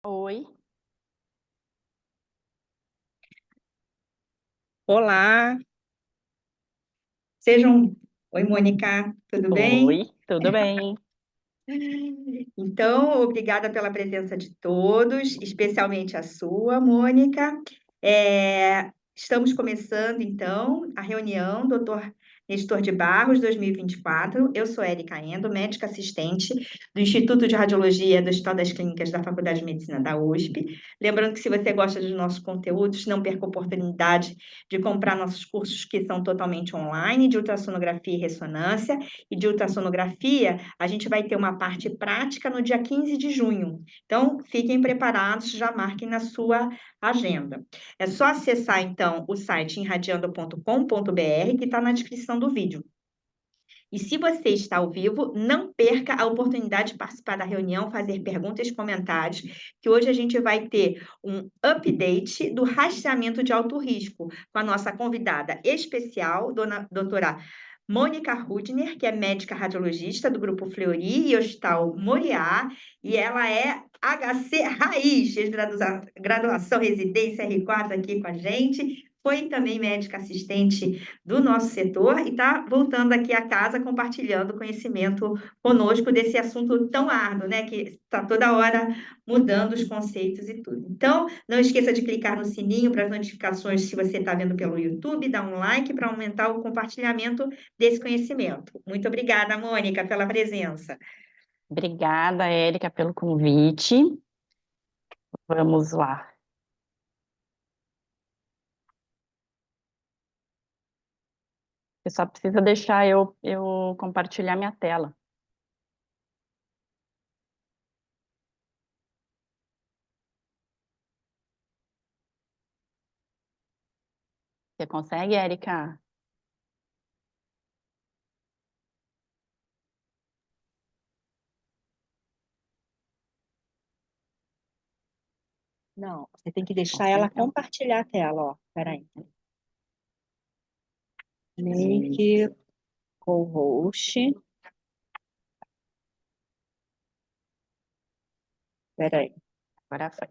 Oi, Olá, sejam. Oi, Mônica, tudo bem? oi, tudo bem? Então, obrigada pela presença de todos, especialmente a sua, Mônica. Estamos começando, então, a reunião Dr. Nestor de Barros 2024. Eu sou Érica Endo, médica assistente do Instituto de Radiologia do Hospital das Clínicas da Faculdade de Medicina da USP. Lembrando que, se você gosta dos nossos conteúdos, não perca a oportunidade de comprar nossos cursos que são totalmente online, de ultrassonografia e ressonância. E de ultrassonografia, a gente vai ter uma parte prática no dia 15 de junho. Então, fiquem preparados, já marquem na sua agenda. É só acessar, então, o site enradiando.com.br, que está na descrição do vídeo. E se você está ao vivo, não perca a oportunidade de participar da reunião, fazer perguntas e comentários, que hoje a gente vai ter um update do rastreamento de alto risco com a nossa convidada especial, doutora Mônica Rudner, que é médica radiologista do Grupo Fleury e Hospital Moriá, e ela é HC Raiz, fez graduação residência R4 aqui com a gente, foi também médica assistente do nosso setor e está voltando aqui a casa compartilhando conhecimento conosco desse assunto tão árduo, né? Que está toda hora mudando os conceitos e tudo. Então, não esqueça de clicar no sininho para as notificações se você está vendo pelo YouTube, dá um like para aumentar o compartilhamento desse conhecimento. Muito obrigada, Mônica, pela presença. Obrigada, Érica, pelo convite. Vamos lá. Você só precisa deixar eu compartilhar minha tela. Você consegue, Érica? Não, você tem que deixar Consegue, ela então? compartilhar a tela, ó. Peraí. Sim. Make co-host. Peraí. Agora foi.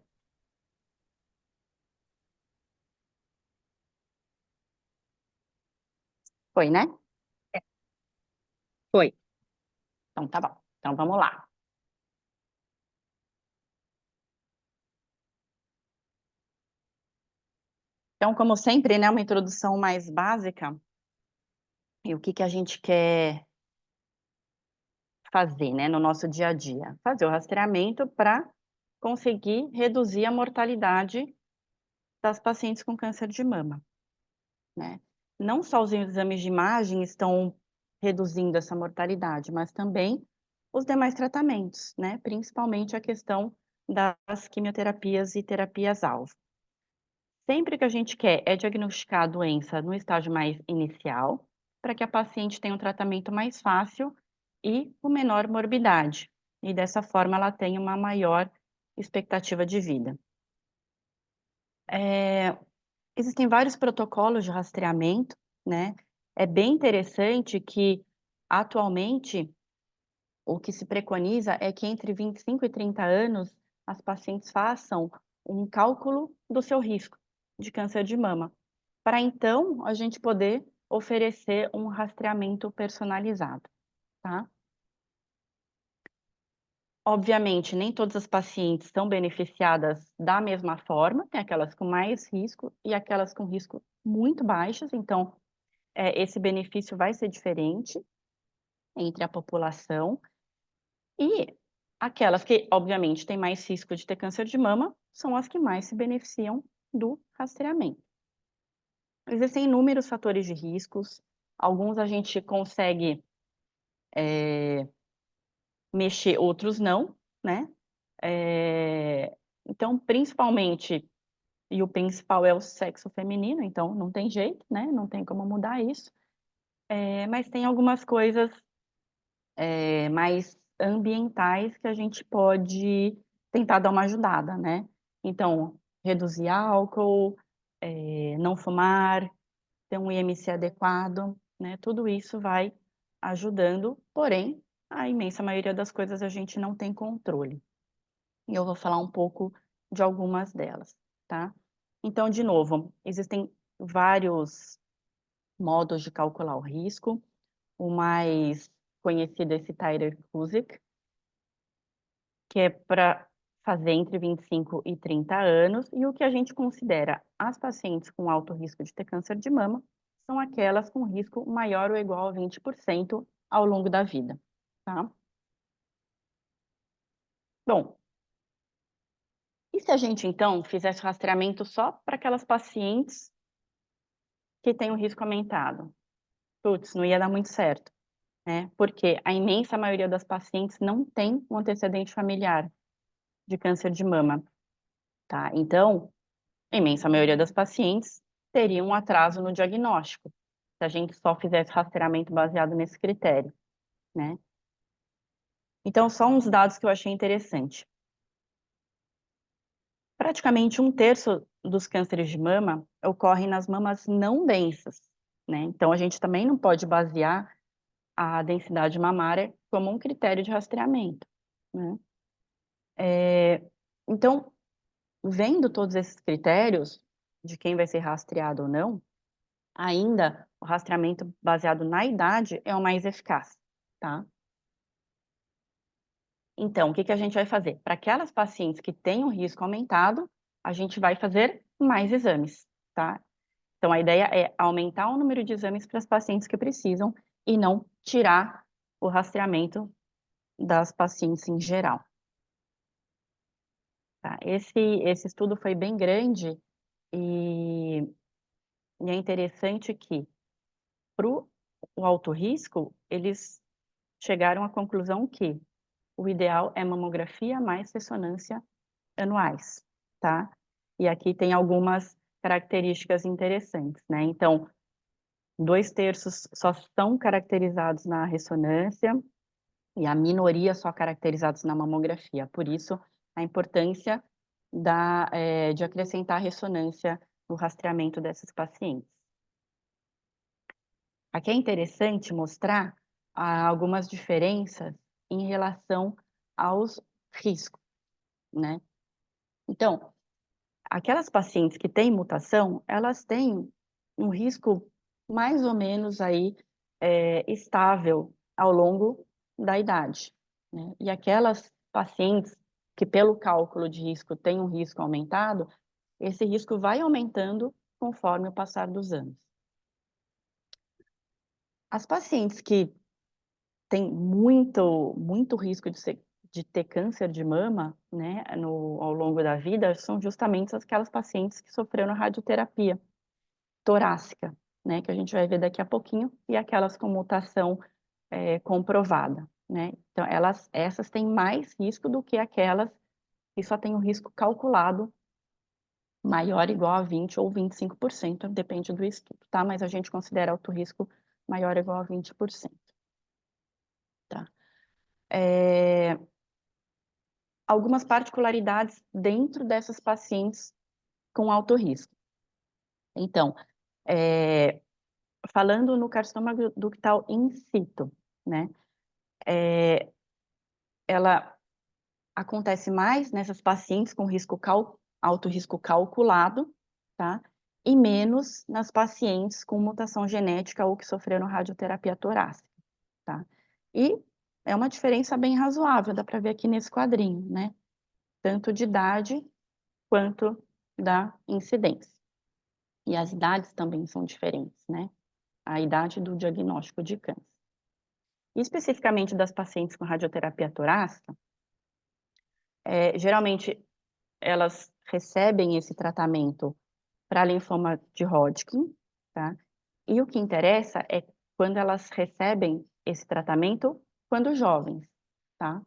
Foi, né? Foi. Então tá bom. Então vamos lá. Então, como sempre, né, uma introdução mais básica. E o que que a gente quer fazer, né, no nosso dia a dia? Fazer o rastreamento para conseguir reduzir a mortalidade das pacientes com câncer de mama, né? Não só os exames de imagem estão reduzindo essa mortalidade, mas também os demais tratamentos, né? Principalmente a questão das quimioterapias e terapias-alvo. Sempre que a gente quer é diagnosticar a doença no estágio mais inicial, para que a paciente tenha um tratamento mais fácil e com menor morbidade. E dessa forma ela tenha uma maior expectativa de vida. Existem vários protocolos de rastreamento, né? É bem interessante que, atualmente, o que se preconiza é que entre 25 e 30 anos, as pacientes façam um cálculo do seu risco de câncer de mama, para então a gente poder oferecer um rastreamento personalizado, tá? Obviamente, nem todas as pacientes são beneficiadas da mesma forma, tem aquelas com mais risco e aquelas com risco muito baixos, então esse benefício vai ser diferente entre a população e aquelas que, obviamente, têm mais risco de ter câncer de mama são as que mais se beneficiam do rastreamento. Existem inúmeros fatores de riscos, alguns a gente consegue mexer, outros não, né? Então, principalmente, e o principal é o sexo feminino, então não tem jeito, né? Não tem como mudar isso. Mas tem algumas coisas mais ambientais que a gente pode tentar dar uma ajudada, né? Então, reduzir álcool, não fumar, ter um IMC adequado, né? Tudo isso vai ajudando, porém, a imensa maioria das coisas a gente não tem controle. e eu vou falar um pouco de algumas delas, tá? Então, de novo, existem vários modos de calcular o risco. O mais conhecido é esse Tyrer-Cuzick, que é para fazer entre 25 e 30 anos, e o que a gente considera as pacientes com alto risco de ter câncer de mama são aquelas com risco maior ou igual a 20% ao longo da vida, tá? Bom, e se a gente, então, fizesse rastreamento só para aquelas pacientes que têm um risco aumentado? Putz, não ia dar muito certo, né? Porque a imensa maioria das pacientes não tem um antecedente familiar de câncer de mama, tá? Então, a imensa maioria das pacientes teria um atraso no diagnóstico, se a gente só fizesse rastreamento baseado nesse critério, né? Então, só uns dados que eu achei interessante. Praticamente 1/3 dos cânceres de mama ocorrem nas mamas não densas, né? Então, a gente também não pode basear a densidade mamária como um critério de rastreamento, né? Então, vendo todos esses critérios de quem vai ser rastreado ou não, ainda o rastreamento baseado na idade é o mais eficaz, tá? Então, o que que a gente vai fazer? Para aquelas pacientes que têm um risco aumentado, a gente vai fazer mais exames, tá? Então, a ideia é aumentar o número de exames para as pacientes que precisam e não tirar o rastreamento das pacientes em geral, tá? Esse estudo foi bem grande e, e é interessante que, para o alto risco, eles chegaram à conclusão que o ideal é mamografia mais ressonância anuais, tá? E aqui tem algumas características interessantes, né? Então, 2/3 só são caracterizados na ressonância e a minoria só caracterizados na mamografia. Por isso, a importância de acrescentar a ressonância no rastreamento dessas pacientes. Aqui é interessante mostrar algumas diferenças em relação aos riscos, né? Então, aquelas pacientes que têm mutação, elas têm um risco mais ou menos aí, estável ao longo da idade, né? E aquelas pacientes que, pelo cálculo de risco, têm um risco aumentado, esse risco vai aumentando conforme o passar dos anos. As pacientes que têm muito risco de ter câncer de mama, né, ao longo da vida, são justamente aquelas pacientes que sofreram radioterapia torácica, né, que a gente vai ver daqui a pouquinho, e aquelas com mutação comprovada, né. Então essas têm mais risco do que aquelas que só têm um risco calculado maior ou igual a 20 ou 25%, depende do estudo, tá, mas a gente considera alto risco maior ou igual a 20%, tá. Algumas particularidades dentro dessas pacientes com alto risco. Então, falando no carcinoma ductal in situ, né, ela acontece mais nessas pacientes com alto risco calculado, tá? E menos nas pacientes com mutação genética ou que sofreram radioterapia torácica, tá? E é uma diferença bem razoável, dá para ver aqui nesse quadrinho, né? Tanto de idade quanto da incidência. E as idades também são diferentes, né? A idade do diagnóstico de câncer. E especificamente das pacientes com radioterapia torácica, geralmente elas recebem esse tratamento para linfoma de Hodgkin, tá? E o que interessa é quando elas recebem esse tratamento quando jovens, tá?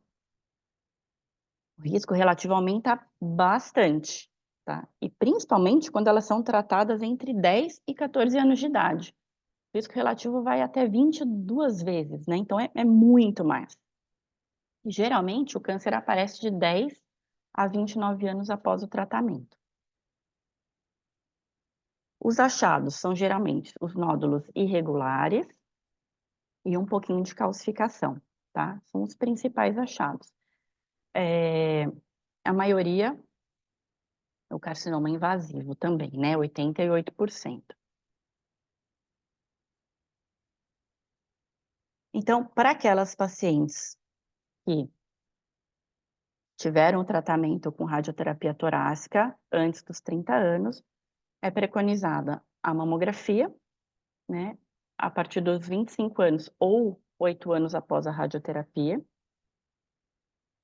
O risco relativo aumenta bastante, tá? E principalmente quando elas são tratadas entre 10 e 14 anos de idade. O risco relativo vai até 22 vezes, né? Então é muito mais. E geralmente o câncer aparece de 10 a 29 anos após o tratamento. Os achados são geralmente os nódulos irregulares e um pouquinho de calcificação, tá? São os principais achados. a maioria, o carcinoma invasivo também, né, 88%. Então, para aquelas pacientes que tiveram tratamento com radioterapia torácica antes dos 30 anos, é preconizada a mamografia, né, a partir dos 25 anos ou 8 anos após a radioterapia,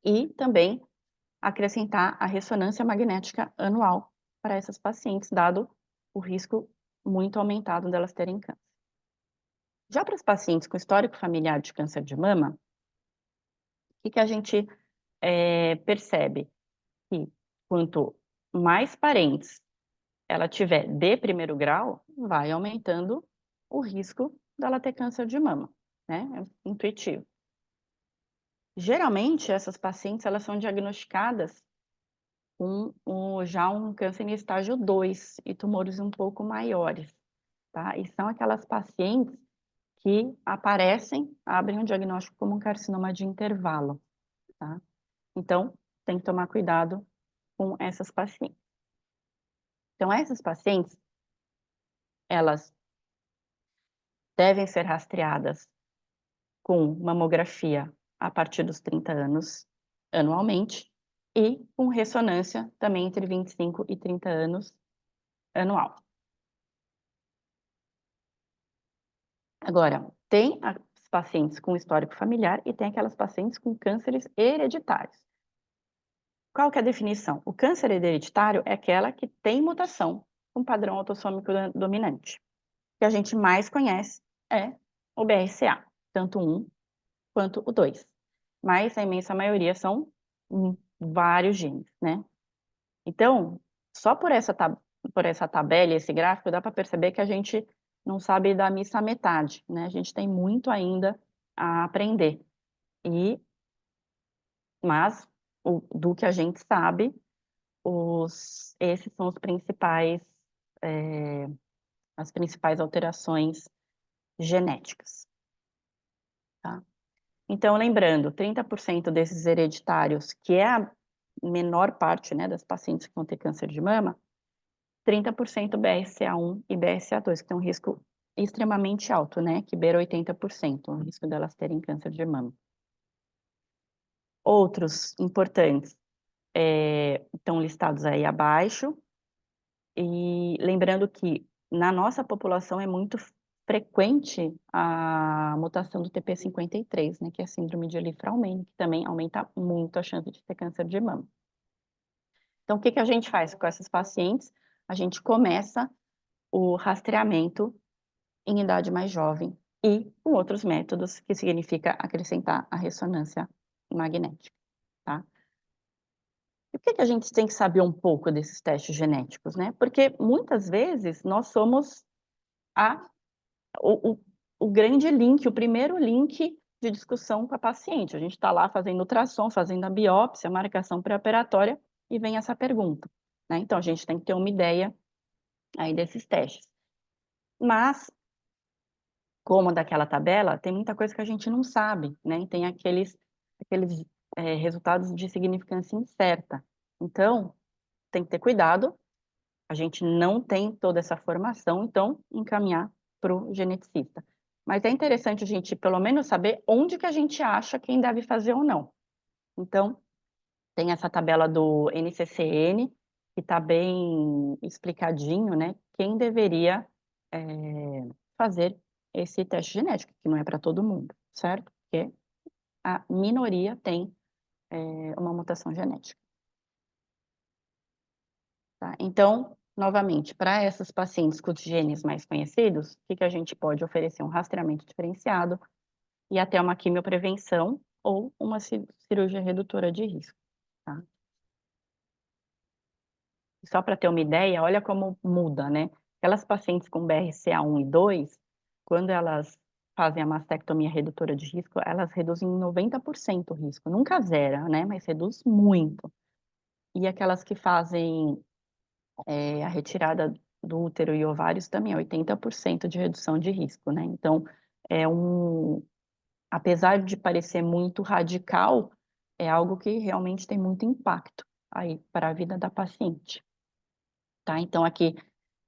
e também acrescentar a ressonância magnética anual para essas pacientes, dado o risco muito aumentado delas terem câncer. Já para as pacientes com histórico familiar de câncer de mama, o que a gente percebe? Que quanto mais parentes ela tiver de primeiro grau, vai aumentando o risco dela ter câncer de mama, né, é intuitivo. Geralmente, essas pacientes, elas são diagnosticadas com já um câncer em estágio 2 e tumores um pouco maiores, tá? E são aquelas pacientes que aparecem, abrem um diagnóstico como um carcinoma de intervalo, tá? Então, tem que tomar cuidado com essas pacientes. Então, essas pacientes, elas devem ser rastreadas com mamografia a partir dos 30 anos, anualmente, e com ressonância também entre 25 e 30 anos, anual. Agora, tem as pacientes com histórico familiar e tem aquelas pacientes com cânceres hereditários. Qual que é a definição? O câncer hereditário é aquela que tem mutação com padrão autossômico dominante. O que a gente mais conhece é o BRCA, tanto o 1 quanto o 2. Mas a imensa maioria são vários genes, né? Então, só por essa tabela e esse gráfico, dá para perceber que a gente não sabe da missa à metade, né? A gente tem muito ainda a aprender. Mas, do que a gente sabe, esses são as principais alterações genéticas, tá? Então, lembrando, 30% desses hereditários, que é a menor parte, né, das pacientes que vão ter câncer de mama, 30% BRCA1 e BRCA2, que tem um risco extremamente alto, né, que beira 80%, o risco delas terem câncer de mama. Outros importantes estão listados aí abaixo, e lembrando que na nossa população é muito frequente a mutação do TP53, né, que é a síndrome de Li-Fraumeni, que também aumenta muito a chance de ter câncer de mama. Então, o que a gente faz com essas pacientes? A gente começa o rastreamento em idade mais jovem e com outros métodos, que significa acrescentar a ressonância magnética, tá? E por que a gente tem que saber um pouco desses testes genéticos, né? Porque muitas vezes nós somos o, o grande link, o primeiro link de discussão com a paciente. A gente está lá fazendo ultrassom, fazendo a biópsia, marcação pré-operatória, e vem essa pergunta, né? Então, a gente tem que ter uma ideia aí desses testes. Mas, como daquela tabela, tem muita coisa que a gente não sabe, né? E tem aqueles resultados de significância incerta. Então, tem que ter cuidado, a gente não tem toda essa formação, então encaminhar para o geneticista. Mas é interessante a gente, pelo menos, saber onde que a gente acha quem deve fazer ou não. Então, tem essa tabela do NCCN, que está bem explicadinho, né, quem deveria fazer esse teste genético, que não é para todo mundo, certo? Porque a minoria tem uma mutação genética. Tá? Então, novamente, para essas pacientes com os genes mais conhecidos, o que a gente pode oferecer? Um rastreamento diferenciado e até uma quimioprevenção ou uma cirurgia redutora de risco, tá? Só para ter uma ideia, olha como muda, né? Aquelas pacientes com BRCA1 e 2, quando elas fazem a mastectomia redutora de risco, elas reduzem em 90% o risco. Nunca zera, né? Mas reduz muito. E aquelas que fazem a retirada do útero e ovários também é 80% de redução de risco, né? Então, apesar de parecer muito radical, é algo que realmente tem muito impacto aí para a vida da paciente, tá? Então aqui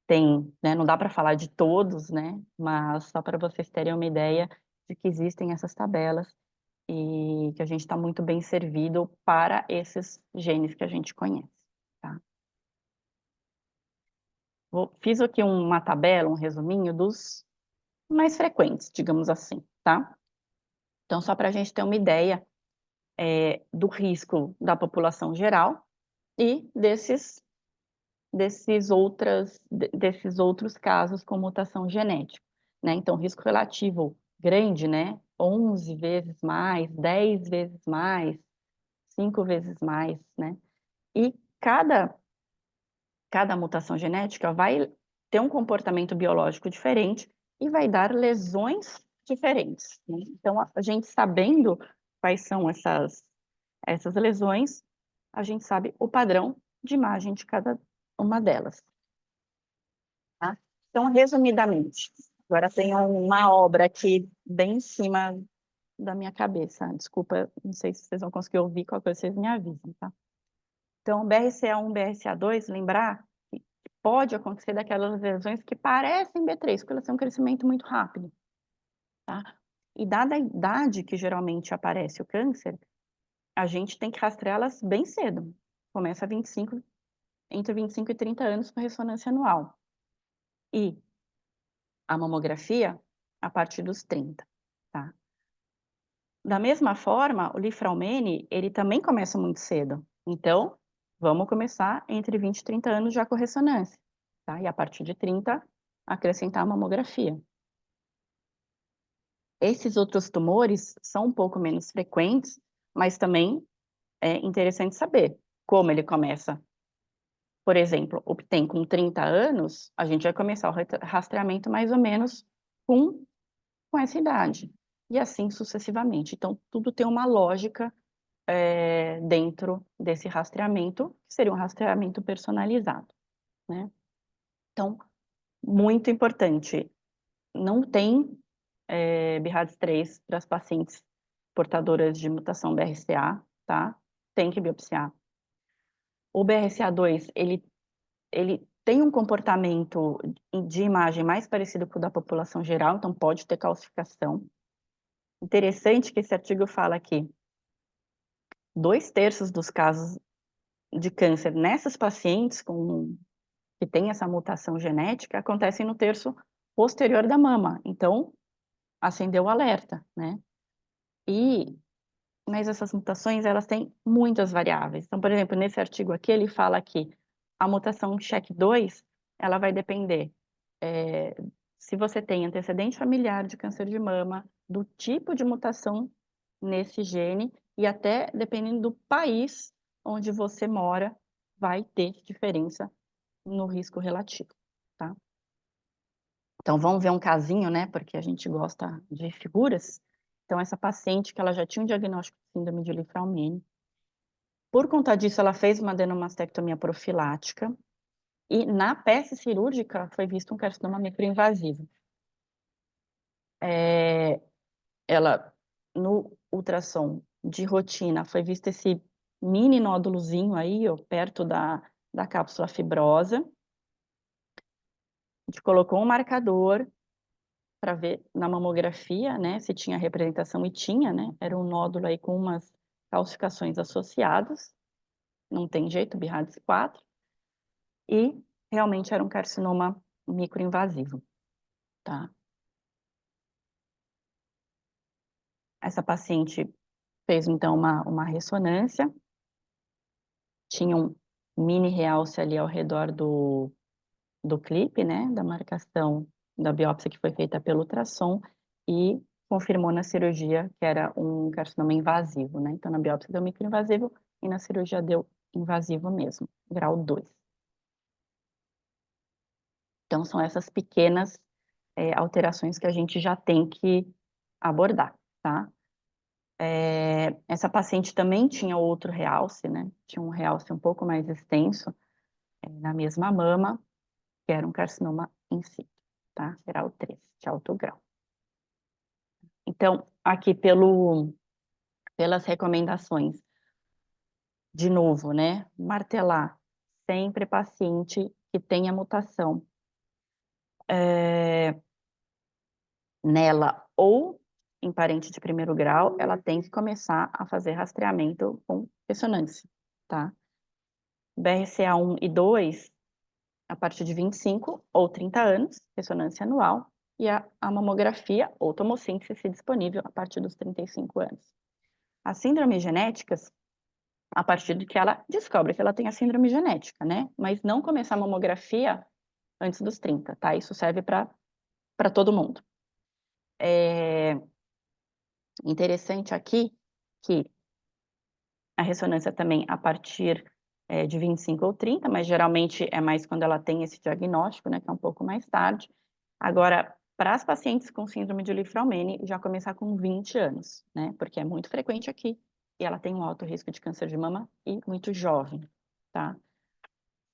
tem, né, não dá para falar de todos, né, mas só para vocês terem uma ideia de que existem essas tabelas e que a gente está muito bem servido para esses genes que a gente conhece, tá? Fiz aqui uma tabela, um resuminho dos mais frequentes, digamos assim, tá? Então, só para a gente ter uma ideia do risco da população geral e desses outros casos com mutação genética, né? Então, risco relativo grande, né? 11 vezes mais, 10 vezes mais, 5 vezes mais, né? E cada mutação genética vai ter um comportamento biológico diferente e vai dar lesões diferentes, né? Então, a gente sabendo quais são essas lesões, a gente sabe o padrão de imagem de cada uma delas, tá? Então, resumidamente, agora tem uma obra aqui bem em cima da minha cabeça. Desculpa, não sei se vocês vão conseguir ouvir, qualquer coisa vocês me avisam, tá? Então, BRCA1, BRCA2, lembrar que pode acontecer daquelas lesões que parecem B3, porque elas têm um crescimento muito rápido, tá? E dada a idade que geralmente aparece o câncer, a gente tem que rastreá-las bem cedo. Começa entre 25 e 30 anos com ressonância anual. E a mamografia a partir dos 30, tá? Da mesma forma, o Lifraumene, ele também começa muito cedo. Então, vamos começar entre 20 e 30 anos já com ressonância, tá? E a partir de 30, acrescentar a mamografia. Esses outros tumores são um pouco menos frequentes, mas também é interessante saber como ele começa. Por exemplo, obtém com 30 anos, a gente vai começar o rastreamento mais ou menos com essa idade. E assim sucessivamente. Então, tudo tem uma lógica dentro desse rastreamento, que seria um rastreamento personalizado, né? Então, muito importante, não tem BRADS3 para as pacientes portadoras de mutação BRCA, tá? Tem que biopsiar. O BRCA2, ele tem um comportamento de imagem mais parecido com o da população geral, então pode ter calcificação. Interessante que esse artigo fala que 2/3 dos casos de câncer nessas pacientes que têm essa mutação genética acontecem no terço posterior da mama. Então, acendeu o alerta, né? Mas essas mutações, elas têm muitas variáveis. Então, por exemplo, nesse artigo aqui, ele fala que a mutação SHEC2, ela vai depender se você tem antecedente familiar de câncer de mama, do tipo de mutação nesse gene e até dependendo do país onde você mora, vai ter diferença no risco relativo, tá? Então, vamos ver um casinho, né, porque a gente gosta de figuras. Então, essa paciente que ela já tinha um diagnóstico de síndrome de Lifraumene, por conta disso, ela fez uma adenomastectomia profilática e na peça cirúrgica foi visto um carcinoma microinvasivo. Ela, no ultrassom de rotina, foi visto esse mini nódulozinho aí, ó, perto da cápsula fibrosa. A gente colocou um marcador para ver na mamografia, né, se tinha representação e tinha, né, era um nódulo aí com umas calcificações associadas, não tem jeito, BRADS 4, e realmente era um carcinoma microinvasivo, tá? Essa paciente fez, então, uma ressonância, tinha um mini realce ali ao redor do clipe, né, da marcação da biópsia que foi feita pelo ultrassom e confirmou na cirurgia que era um carcinoma invasivo, né? Então, na biópsia deu microinvasivo e na cirurgia deu invasivo mesmo, grau 2. Então, são essas pequenas alterações que a gente já tem que abordar, tá? Essa paciente também tinha outro realce, né? Tinha um realce um pouco mais extenso na mesma mama, que era um carcinoma in situ, tá? Grau 3, de alto grau. Então, aqui pelas recomendações, de novo, né, martelar, sempre paciente que tenha mutação nela ou em parente de primeiro grau, ela tem que começar a fazer rastreamento com ressonância, tá? BRCA1 e 2, a partir de 25 ou 30 anos, ressonância anual, e a mamografia ou tomossíntese disponível a partir dos 35 anos. As síndromes genéticas, a partir de que ela descobre que ela tem a síndrome genética, né? Mas não começar a mamografia antes dos 30, tá? Isso serve para todo mundo. É interessante aqui que a ressonância também a partir de 25 ou 30, mas geralmente é mais quando ela tem esse diagnóstico, né, que é um pouco mais tarde. Agora, para as pacientes com síndrome de Li-Fraumeni, já começar com 20 anos, né, porque é muito frequente aqui, e ela tem um alto risco de câncer de mama e muito jovem, tá?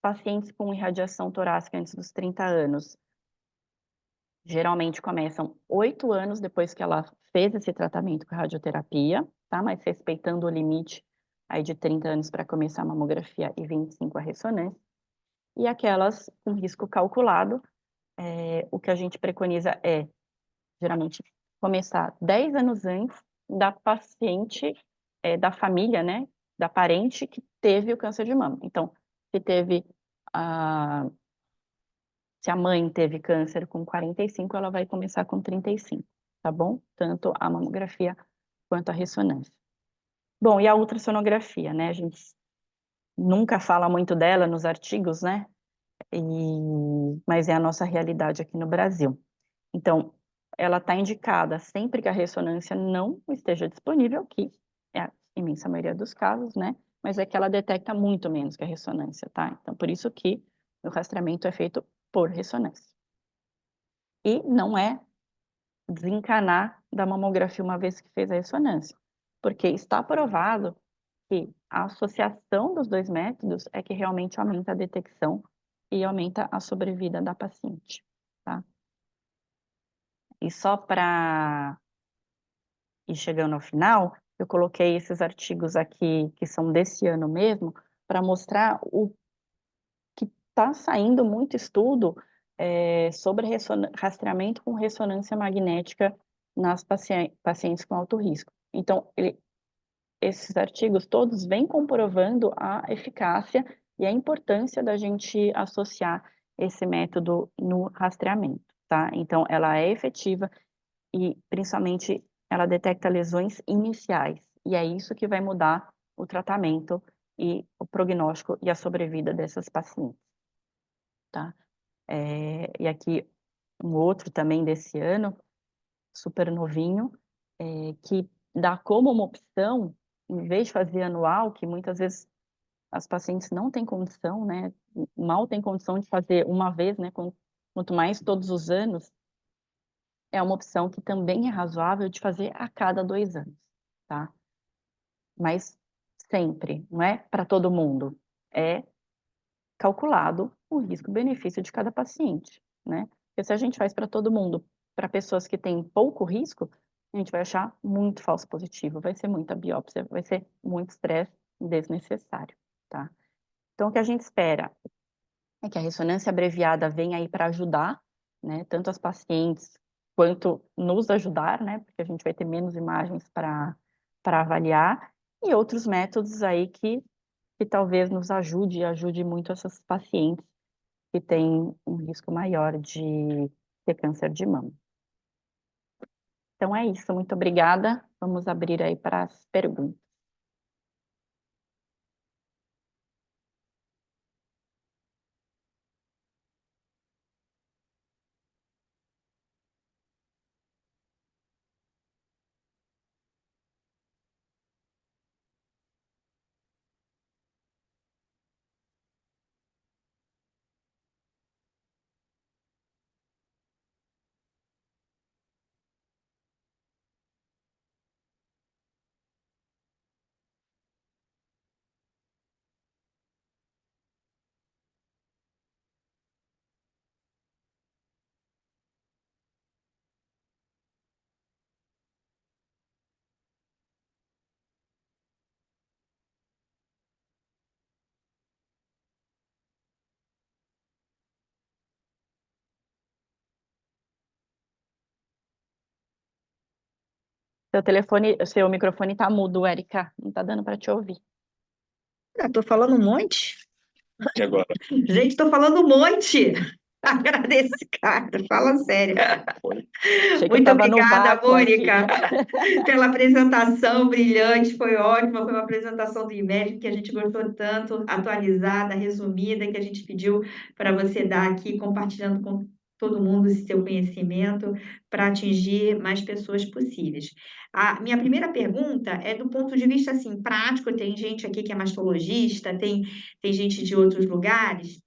Pacientes com irradiação torácica antes dos 30 anos, geralmente começam 8 anos depois que ela fez esse tratamento com radioterapia, tá? Mas respeitando o limite aí de 30 anos para começar a mamografia e 25 a ressonância. E aquelas com risco calculado, o que a gente preconiza é, geralmente, começar 10 anos antes da paciente, da família, né? Da parente que teve o câncer de mama. Então, se teve a se a mãe teve câncer com 45, ela vai começar com 35, tá bom? Tanto a mamografia quanto a ressonância. Bom, e a ultrassonografia, né? A gente nunca fala muito dela nos artigos, né? Mas é a nossa realidade aqui no Brasil. Então, ela está indicada sempre que a ressonância não esteja disponível, que é a imensa maioria dos casos, né? Mas é que ela detecta muito menos que a ressonância, tá? Então, por isso que o rastreamento é feito por ressonância. E não é desencanar da mamografia uma vez que fez a ressonância, porque está provado que a associação dos dois métodos é que realmente aumenta a detecção e aumenta a sobrevida da paciente, tá? E só para ir chegando ao final, eu coloquei esses artigos aqui, que são desse ano mesmo, para mostrar o que está saindo muito estudo sobre rastreamento com ressonância magnética nas pacientes com alto risco. Então, esses artigos todos vêm comprovando a eficácia e a importância da gente associar esse método no rastreamento, tá? Então, ela é efetiva e, principalmente, ela detecta lesões iniciais, e é isso que vai mudar o tratamento e o prognóstico e a sobrevida dessas pacientes, tá? E aqui um outro também desse ano, super novinho, que dá como uma opção, em vez de fazer anual, que muitas vezes as pacientes não têm condição, né, mal têm condição de fazer uma vez, né, quanto mais todos os anos, é uma opção que também é razoável de fazer a cada 2 anos, tá? Mas sempre, não é para todo mundo, é calculado o risco-benefício de cada paciente, né? Porque se a gente faz para todo mundo, para pessoas que têm pouco risco, a gente vai achar muito falso positivo, vai ser muita biópsia, vai ser muito estresse desnecessário, tá? Então, o que a gente espera é que a ressonância abreviada venha aí para ajudar, né, tanto as pacientes quanto nos ajudar, né, porque a gente vai ter menos imagens para avaliar, e outros métodos aí que talvez nos ajude e ajude muito essas pacientes que têm um risco maior de ter câncer de mama. Então é isso, muito obrigada. Vamos abrir aí para as perguntas. Seu microfone tá mudo, Érica. Não tá dando para te ouvir. Tô falando um monte. E agora? Gente, tô falando um monte. Agradeço, cara. Fala sério. Achei que eu Muito tava no obrigada, vácuo aqui. Mônica, pela apresentação brilhante, foi ótima, foi uma apresentação do IMED que a gente gostou tanto, atualizada, resumida, que a gente pediu para você dar aqui, compartilhando com todo mundo esse seu conhecimento para atingir mais pessoas possíveis. A minha primeira pergunta é do ponto de vista assim, prático, tem gente aqui que é mastologista, tem gente de outros lugares.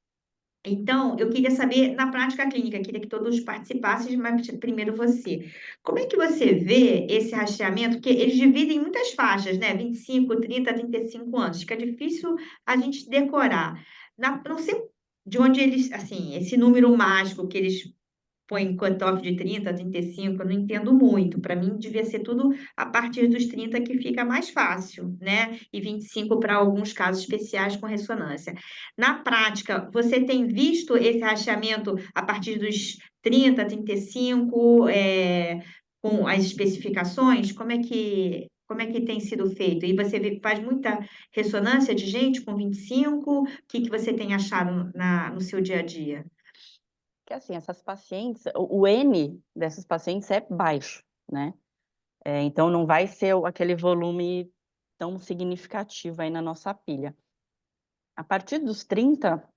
Então, eu queria saber, na prática clínica, queria que todos participassem, mas primeiro você. Como é que você vê esse rastreamento? Porque eles dividem em muitas faixas, né? 25, 30, 35 anos. Fica difícil a gente decorar. Não sei de onde eles, assim, esse número mágico que eles põem cutoff de 30, 35, eu não entendo muito. Para mim, devia ser tudo a partir dos 30 que fica mais fácil, né? E 25 para alguns casos especiais com ressonância. Na prática, você tem visto esse rastreamento a partir dos 30, 35, com as especificações? Como é que tem sido feito? E você faz muita ressonância de gente com 25? O que que você tem achado no seu dia a dia? Que assim, essas pacientes, o N dessas pacientes é baixo, né? Então não vai ser aquele volume tão significativo aí na nossa pilha. A partir dos 30,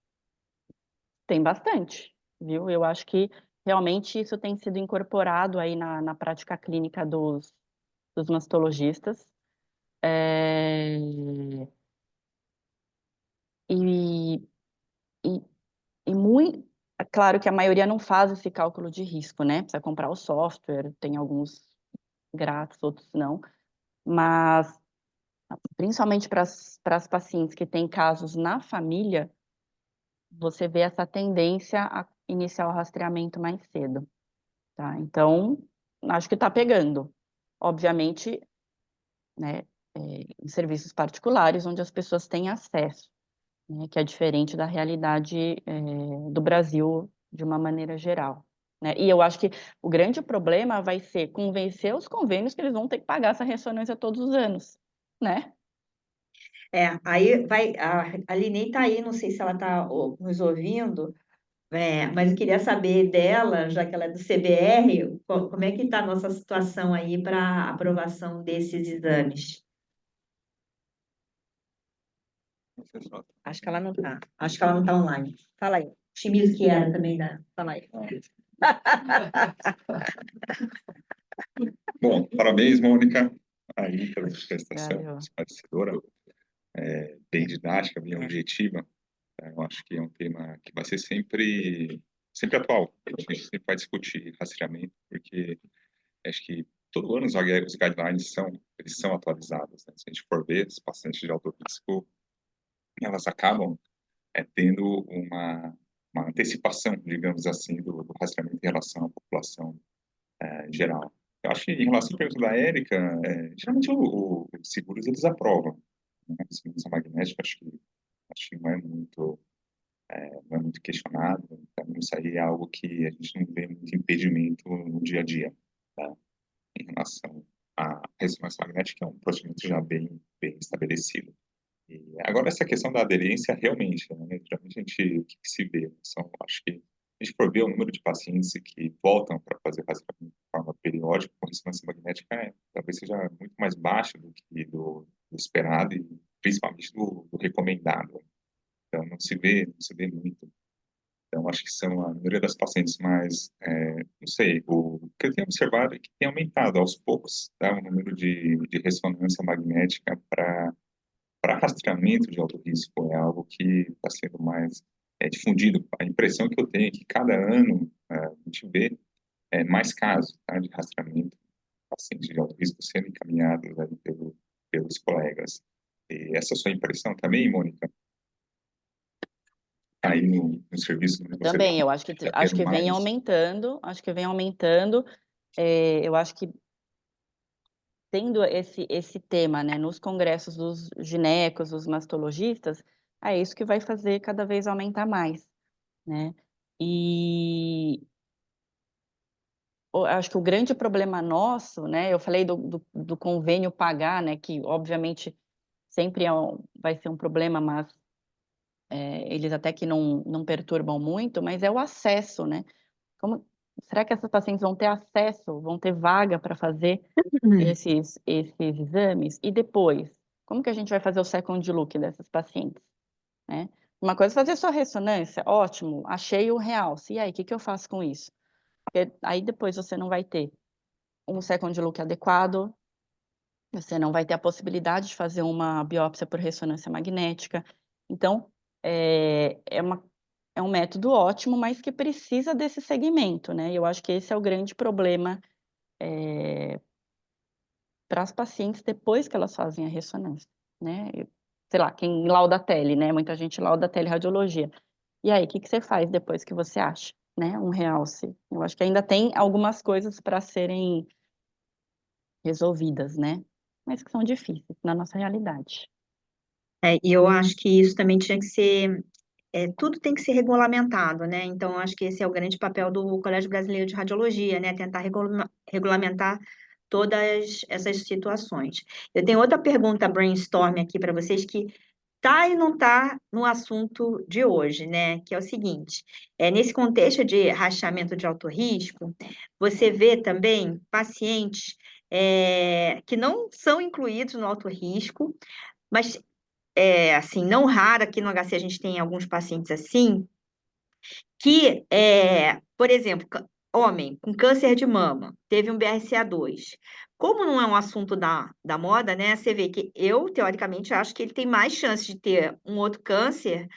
tem bastante, viu? Eu acho que realmente isso tem sido incorporado aí na prática clínica dos mastologistas. É, E, e, e muito, é claro que a maioria não faz esse cálculo de risco, né? Precisa comprar o software, tem alguns grátis, outros não. Mas, principalmente para as pacientes que têm casos na família, você vê essa tendência a iniciar o rastreamento mais cedo, tá? Então, acho que está pegando. Obviamente, né, em serviços particulares, onde as pessoas têm acesso, né, que é diferente da realidade, do Brasil de uma maneira geral, né? E eu acho que o grande problema vai ser convencer os convênios que eles vão ter que pagar essa ressonância todos os anos, né? Aí vai, a Linei está aí, não sei se ela está nos ouvindo, mas eu queria saber dela, já que ela é do CBR, como é que está a nossa situação aí para aprovação desses exames? Acho que ela não está. Acho que ela não está online. Fala aí. Chimizo que era também dá. Fala aí. Bom, parabéns, Mônica, aí pela apresentação Valeu. esclarecedora, bem didática, bem objetiva. Eu acho que é um tema que vai ser sempre atual. A gente sempre vai discutir rastreamento, porque acho que todo ano os guidelines eles são atualizados, né? Se a gente for ver, os pacientes de alto risco, elas acabam tendo uma antecipação, digamos assim, do rastreamento em relação à população em geral. Eu acho que em relação à pergunta da Érica, geralmente os seguros eles aprovam, né? A ressonância magnética, acho que não é muito questionado, então isso aí é algo que a gente não vê muito impedimento no dia a dia, tá? Em relação à ressonância magnética, que é um procedimento já bem estabelecido. E agora, essa questão da aderência, realmente, né, geralmente o que se vê? Acho que a gente for ver o número de pacientes que voltam para fazer rastreamento de forma periódica com ressonância magnética, talvez seja muito mais baixo do que do esperado e principalmente do recomendado. Então, não se vê muito. Então, acho que são a maioria das pacientes, mas, não sei, o que eu tenho observado é que tem aumentado aos poucos, tá, o número de ressonância magnética para rastreamento de alto risco. É algo que está sendo mais difundido. A impressão que eu tenho é que cada ano a gente vê mais casos, tá, de rastreamento de pacientes de alto risco sendo encaminhados aí pelos colegas. E essa é a sua impressão também, Mônica? Aí no serviço que você Também, eu acho que já tendo vem mais. aumentando, eu acho que tendo esse tema, né, nos congressos dos ginecos, dos mastologistas, é isso que vai fazer cada vez aumentar mais, né? E acho que o grande problema nosso, né, eu falei do convênio pagar, né, que obviamente sempre vai ser um problema, mas eles até que não perturbam muito, mas é o acesso, né? Será que essas pacientes vão ter acesso, vão ter vaga para fazer esses exames? E depois, como que a gente vai fazer o second look dessas pacientes, né? Uma coisa é fazer só ressonância, ótimo, achei o realce. E aí, o que eu faço com isso? Porque aí depois você não vai ter um second look adequado, você não vai ter a possibilidade de fazer uma biópsia por ressonância magnética. Então, é um método ótimo, mas que precisa desse segmento, né? Eu acho que esse é o grande problema para as pacientes depois que elas fazem a ressonância, né? Sei lá, quem lauda a tele, né? Muita gente lauda a teleradiologia. E aí, o que você faz depois que você acha, né? Um realce. Eu acho que ainda tem algumas coisas para serem resolvidas, né? Mas que são difíceis na nossa realidade. E eu acho que isso também tinha que ser, tudo tem que ser regulamentado, né? Então, eu acho que esse é o grande papel do Colégio Brasileiro de Radiologia, né? Tentar regulamentar todas essas situações. Eu tenho outra pergunta brainstorm aqui para vocês que tá e não tá no assunto de hoje, né? Que é o seguinte: nesse contexto de rastreamento de alto risco, você vê também pacientes que não são incluídos no alto risco, mas assim, não raro, aqui no HC a gente tem alguns pacientes assim, que, por exemplo, homem com câncer de mama, teve um BRCA2. Como não é um assunto da moda, né? Você vê que eu, teoricamente, acho que ele tem mais chance de ter um outro câncer,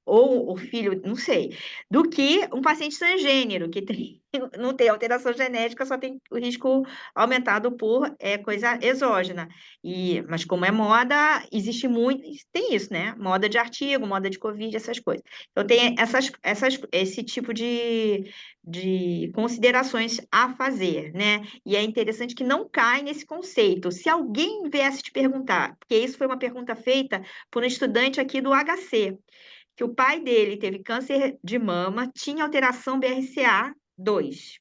ou o filho, não sei, do que um paciente transgênero, que não tem alteração genética, só tem o risco aumentado por coisa exógena. Mas como é moda, existe muito, tem isso, né? Moda de artigo, moda de Covid, essas coisas. Então, tem esse tipo de considerações a fazer, né? E é interessante que não cai nesse conceito. Se alguém viesse te perguntar, porque isso foi uma pergunta feita por um estudante aqui do HC, que o pai dele teve câncer de mama, tinha alteração BRCA2.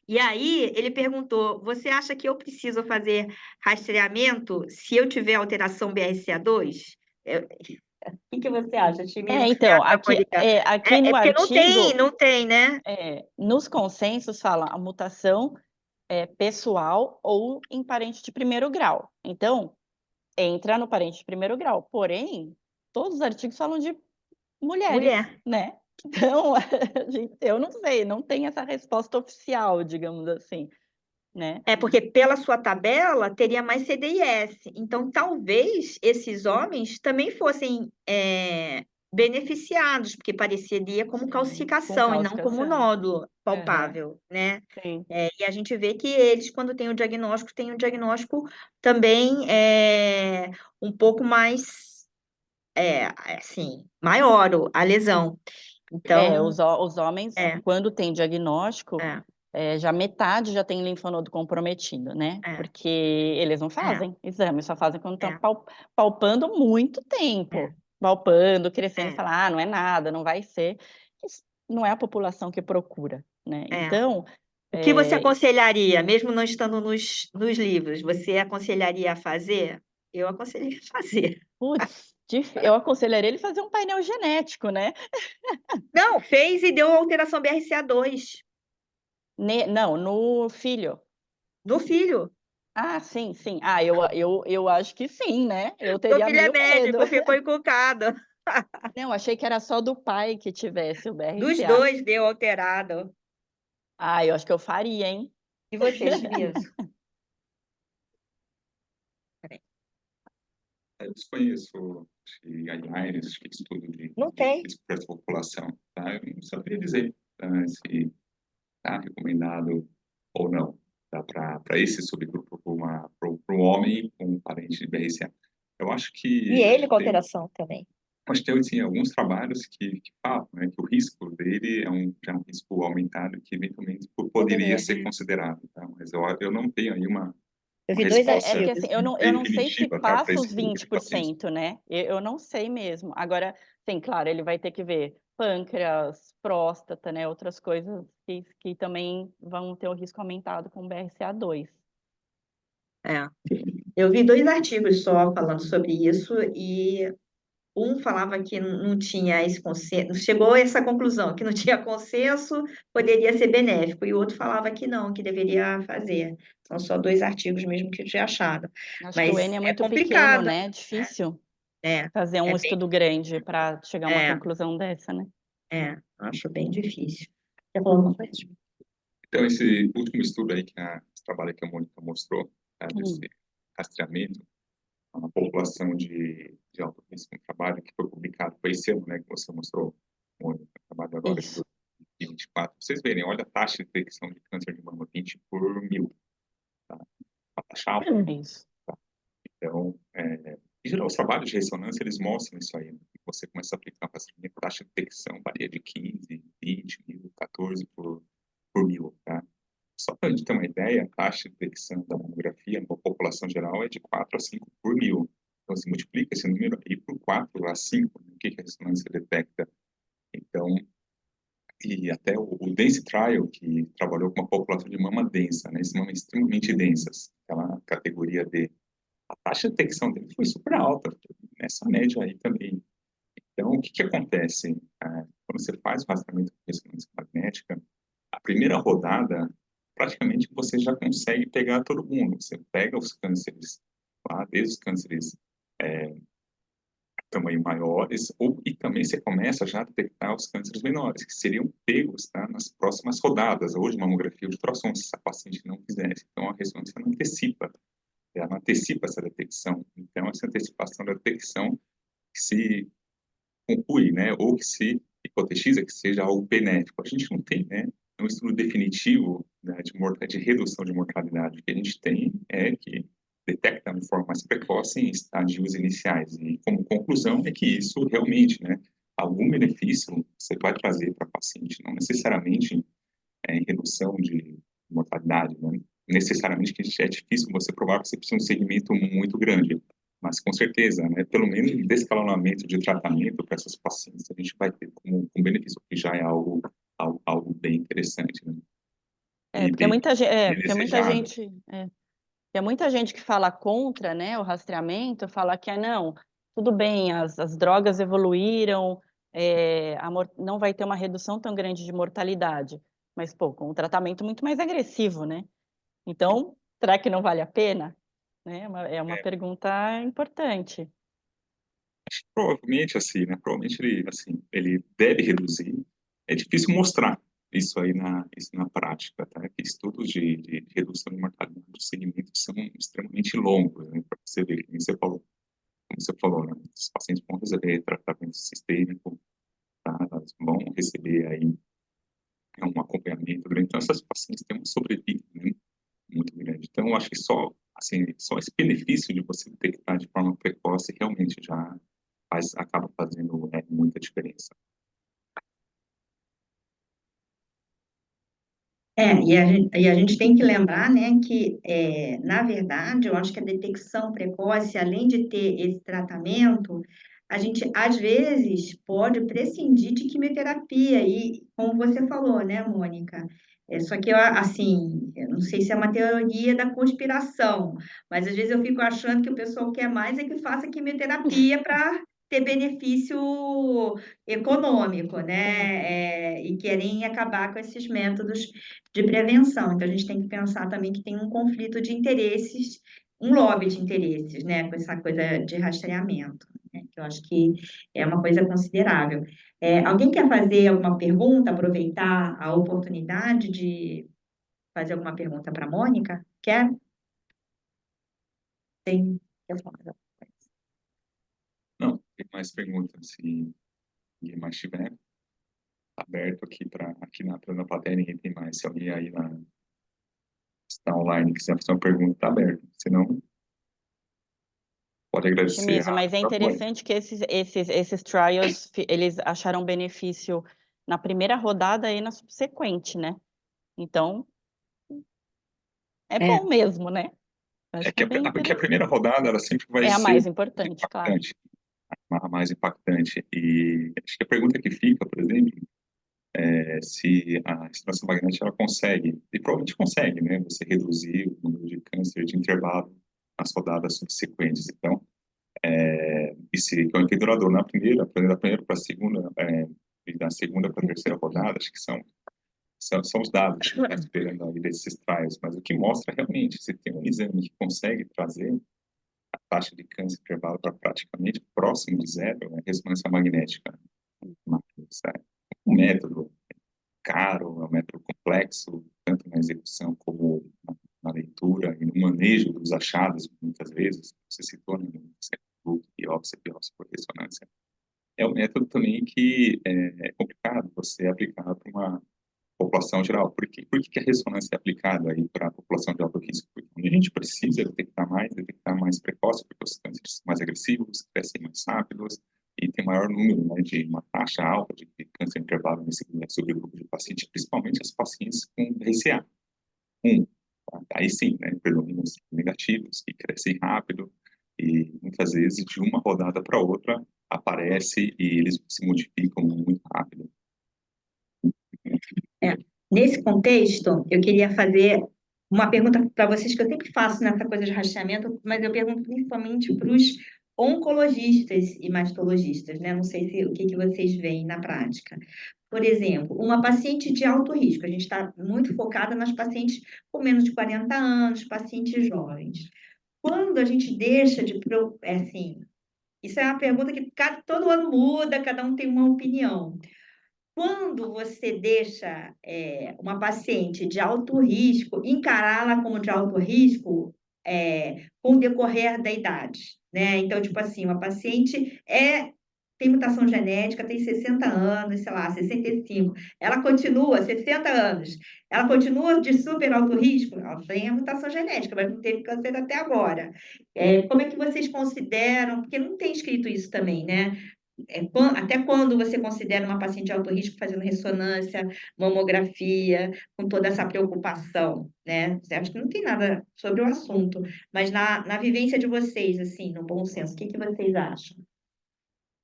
E aí ele perguntou: você acha que eu preciso fazer rastreamento se eu tiver alteração BRCA2? O que você acha, Chimila? Então, aqui no Porque artigo, não tem, né? nos consensos fala a mutação pessoal ou em parente de primeiro grau. Então, entra no parente de primeiro grau. Porém, todos os artigos falam de mulheres, Mulher. né? Então, eu não sei, não tem essa resposta oficial, digamos assim, né? Porque pela sua tabela teria mais CDIS. Então, talvez esses homens também fossem beneficiados, porque pareceria como Com calcificação e não como calcificação. nódulo Aham, palpável, né? sim. E a gente vê que eles, quando têm o diagnóstico também um pouco mais, assim, maior a lesão. Então, Os homens, é, quando tem diagnóstico, é, já metade já tem linfonodo comprometido, né? é, Porque eles não é, fazem exame, só fazem quando estão é, palpando muito é, tempo. Palpando, crescendo, e é, falar, não é nada, não vai ser. Isso não é a população que procura, né? é. Então, O que você aconselharia, mesmo não estando nos livros, você aconselharia a fazer? Eu aconselharia a fazer. putz, eu aconselharia ele fazer um painel genético, né? Não, fez e deu alteração BRCA2 Não, no filho. no filho. Ah, sim, sim. Ah, eu acho que sim, né? Eu Meu teria filho é meio medo. médico, ficou encucado. Não, achei que era só do pai que tivesse o Dos BRCA. dois deu alterado. Ah, eu acho que eu faria, hein? E você, Chimizo? Eu desconheço guidelines, estudo de Não tem. risco para essa população, tá? Eu não saberia dizer se está recomendado ou não, tá? Para esse subgrupo, para um homem com um parente de BRCA. Eu acho E que ele com tem, alteração também. mas tem assim, alguns trabalhos que falam, né, que o risco dele já é um risco aumentado que eventualmente poderia ser considerado, tá? Mas eu não tenho aí uma Eu vi dois resposta Que artigos. assim, eu não sei se definitiva, tá, para passa esse os grupo de pacientes. 20%, né? Eu não sei mesmo. Agora, sim, claro, ele vai ter que ver pâncreas, próstata, né? Outras coisas que também vão ter o risco aumentado com BRCA2. É. Eu vi 2 artigos só falando sobre isso e um falava que não tinha esse consenso, chegou a essa conclusão, que não tinha consenso, poderia ser benéfico, e o outro falava que não, que deveria fazer. São só 2 artigos mesmo que eu tinha achado. Acho que o Mas N é é muito pequeno, complicado. né? É difícil É, fazer um é bem, estudo grande para chegar a uma é, conclusão dessa, né? acho bem difícil. Quer falar alguma coisa? Então, esse último estudo aí, esse trabalho que a Mônica mostrou, tá, desse Hum. rastreamento, uma população de alto risco no trabalho, que foi publicado, foi esse ano, né, que você mostrou, Mônica, o trabalho agora de Isso. 2024. Vocês verem, olha a taxa de detecção de câncer de mama, 20 por 1000, tá? Uma taxa alta. Isso. Então, em geral, os trabalhos de ressonância, eles mostram isso aí, né? Você começa a aplicar rastreamento, a taxa de detecção varia de 15, 20 mil, 14 por 1000, tá? Só para a gente ter uma ideia, a taxa de detecção da mamografia na população geral é de 4 a 5 por 1000. Então, se multiplica esse número aí por 4 a 5, o que a ressonância detecta? Então, e até o Dance Trial, que trabalhou com uma população de mama densa, né, mamas extremamente densas, aquela categoria D, a taxa de detecção dele foi super alta, nessa média aí também. Então, o que acontece? Quando você faz o rastreamento de ressonância magnética, a primeira rodada, praticamente você já consegue pegar todo mundo. Você pega os cânceres lá, desde os cânceres tamanho maiores, e também você começa já a detectar os cânceres menores, que seriam pegos, tá, nas próximas rodadas, ou de mamografia ou de ultrassom, se a paciente não fizesse. Então, a ressonância não antecipa, ela antecipa essa detecção. Então, essa antecipação da detecção se conclui, né, ou que se hipotetiza que seja algo benéfico. A gente não tem, né, um estudo definitivo, né, de redução de mortalidade. O que a gente tem é que detecta de forma mais precoce em estágios iniciais. E como conclusão é que isso realmente, né, algum benefício você vai trazer para o paciente, não necessariamente em redução de mortalidade, né? Necessariamente que é difícil você provar que você precisa de um segmento muito grande, mas com certeza, né, pelo menos um descalonamento de tratamento para essas pacientes a gente vai ter como benefício, que já é algo bem interessante, né? E Porque bem, muita gente, bem porque muita desejado. gente, tem muita gente que fala contra, né, o rastreamento, fala que não, tudo bem, as drogas evoluíram, não vai ter uma redução tão grande de mortalidade, mas, pô, com um tratamento muito mais agressivo, né? Então, será que não vale a pena? Né? É uma pergunta importante. Provavelmente, assim, né, provavelmente ele deve reduzir. É difícil mostrar isso na prática, tá? Que estudos de redução de mortalidade dos segmentos são extremamente longos, né? Para você ver, como você falou, né? Os pacientes vão receber tratamento sistêmico, tá? Elas vão receber aí um acompanhamento grande. Então, essas pacientes têm uma sobrevida, né, muito grande. Então, eu acho que só esse benefício de você detectar de forma precoce realmente já acaba fazendo muita diferença. E a gente tem que lembrar, né, que, na verdade, eu acho que a detecção precoce, além de ter esse tratamento, a gente, às vezes, pode prescindir de quimioterapia, e como você falou, né, Mônica? Só que, assim, eu não sei se é uma teoria da conspiração, mas às vezes eu fico achando que o pessoal quer mais é que faça quimioterapia para ter benefício econômico, né? E querem acabar com esses métodos de prevenção. Então, a gente tem que pensar também que tem um conflito de interesses, um lobby de interesses, né, com essa coisa de rastreamento, né, que eu acho que é uma coisa considerável. Alguém quer fazer alguma pergunta, aproveitar a oportunidade de fazer alguma pergunta para a Mônica? Quer? Tem. Quer falar? Não, tem mais perguntas. Se ninguém mais tiver, aberto aqui na plateia, ninguém tem mais. Se alguém aí está online quiser fazer uma pergunta, está aberto. Se não, pode agradecer Chimizo, mas é a Mônica. interessante que esses trials, eles acharam benefício na primeira rodada e na subsequente, né? Então, é É, bom mesmo, né? Acho que é bem Porque a primeira interessante. rodada, ela sempre vai É a ser mais importante, claro. importante. a mais impactante. E acho que a pergunta que fica, por exemplo, é se a ressonância magnética ela consegue, e provavelmente consegue, né, você reduzir o número de câncer de intervalo nas rodadas subsequentes. Então, e se que é um efeito duradouro na primeira, da primeira para a segunda, e da segunda para a terceira rodada, acho que são os dados que a gente está esperando aí desses trials, mas o que mostra realmente, se tem um exame que consegue trazer a taxa de câncer de intervalo para praticamente próximo de zero, é a ressonância magnética. Mas, um método caro, é um método complexo, tanto na execução como na leitura e no manejo dos achados, muitas vezes, você citou, né, biópsia por ressonância. É um método também que é complicado você aplicar para uma população geral. Por que a ressonância é aplicada aí para a população de alto risco? Porque a gente precisa detectar mais precoce, porque os cânceres são mais agressivos, crescem mais rápidos e tem maior número, né, de uma taxa alta de câncer intervalo nesse subgrupo de pacientes, principalmente as pacientes com BRCA1. Tá? Aí sim, né, predominam os negativos, que crescem rápido e muitas vezes de uma rodada para outra aparece e eles se modificam muito rápido. Nesse contexto, eu queria fazer uma pergunta para vocês que eu sempre faço nessa coisa de rastreamento, mas eu pergunto principalmente para os oncologistas e mastologistas, né? Não sei se o que vocês veem na prática. Por exemplo, uma paciente de alto risco, a gente está muito focada nas pacientes com menos de 40 anos, pacientes jovens. Quando a gente deixa de, assim, isso é uma pergunta que todo ano muda, cada um tem uma opinião. Quando você deixa uma paciente de alto risco, encará-la como de alto risco com o decorrer da idade, né? Então, tipo assim, uma paciente tem mutação genética, tem 60 anos, sei lá, 65, ela continua, 60 anos, ela continua de super alto risco? Ela tem a mutação genética, mas não teve câncer até agora. Como é que vocês consideram? Porque não tem escrito isso também, né? Até quando você considera uma paciente de alto risco fazendo ressonância, mamografia, com toda essa preocupação, né? Você acha que não tem nada sobre o assunto, mas na vivência de vocês, assim, no bom senso, o que vocês acham?